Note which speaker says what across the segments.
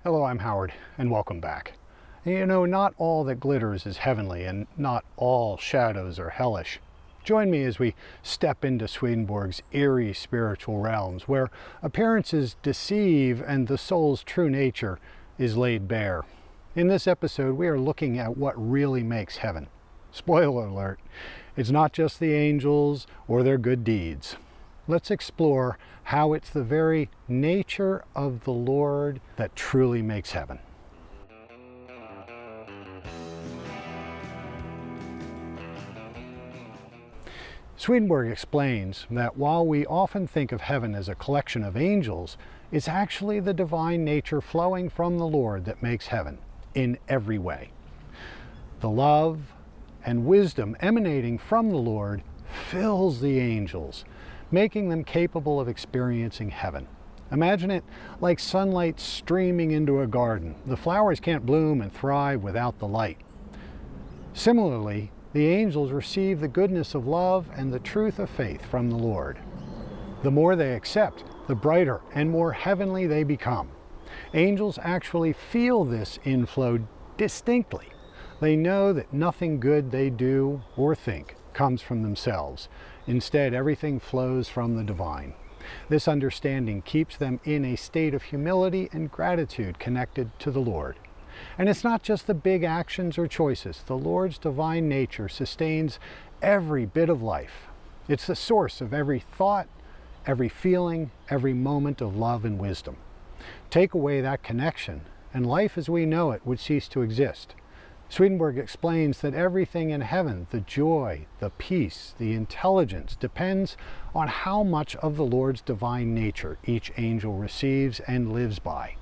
Speaker 1: Hello, I'm Howard, and welcome back. You know, not all that glitters is heavenly, and not all shadows are hellish. Join me as we step into Swedenborg's eerie spiritual realms, where appearances deceive and the soul's true nature is laid bare. In this episode, we are looking at what really makes heaven. Spoiler alert, it's not just the angels or their good deeds. Let's explore how it's the very nature of the Lord that truly makes heaven. Swedenborg explains that while we often think of heaven as a collection of angels, it's actually the divine nature flowing from the Lord that makes heaven in every way. The love and wisdom emanating from the Lord fills the angels, making them capable of experiencing heaven. Imagine it like sunlight streaming into a garden. The flowers can't bloom and thrive without the light. Similarly, the angels receive the goodness of love and the truth of faith from the Lord. The more they accept, the brighter and more heavenly they become. Angels actually feel this inflow distinctly. They know that nothing good they do or think comes from themselves. Instead, everything flows from the divine. This understanding keeps them in a state of humility and gratitude connected to the Lord. And it's not just the big actions or choices. The Lord's divine nature sustains every bit of life. It's the source of every thought, every feeling, every moment of love and wisdom. Take away that connection, and life as we know it would cease to exist. Swedenborg explains that everything in heaven, the joy, the peace, the intelligence, depends on how much of the Lord's divine nature each angel receives and lives by.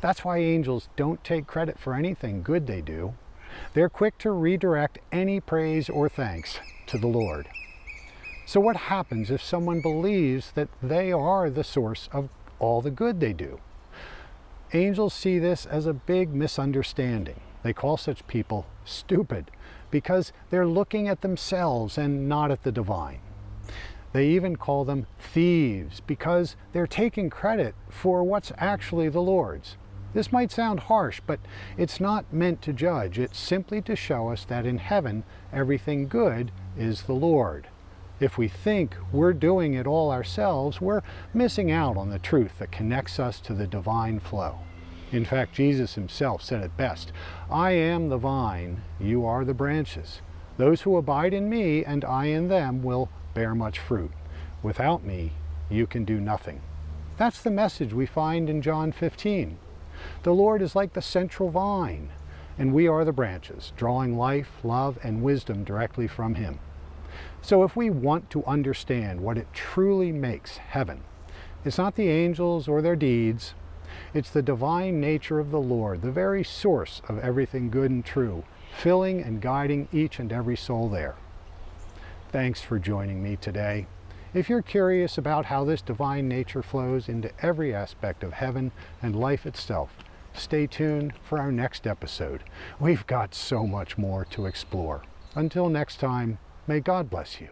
Speaker 1: That's why angels don't take credit for anything good they do. They're quick to redirect any praise or thanks to the Lord. So what happens if someone believes that they are the source of all the good they do? Angels see this as a big misunderstanding. They call such people stupid because they're looking at themselves and not at the divine. They even call them thieves because they're taking credit for what's actually the Lord's. This might sound harsh, but it's not meant to judge. It's simply to show us that in heaven, everything good is the Lord. If we think we're doing it all ourselves, we're missing out on the truth that connects us to the divine flow. In fact, Jesus himself said it best, "I am the vine, you are the branches. Those who abide in me and I in them will bear much fruit. Without me, you can do nothing." That's the message we find in John 15. The Lord is like the central vine, and we are the branches, drawing life, love, and wisdom directly from him. So if we want to understand what it truly makes heaven, it's not the angels or their deeds. It's the divine nature of the Lord, the very source of everything good and true, filling and guiding each and every soul there. Thanks for joining me today. If you're curious about how this divine nature flows into every aspect of heaven and life itself, stay tuned for our next episode. We've got so much more to explore. Until next time, may God bless you.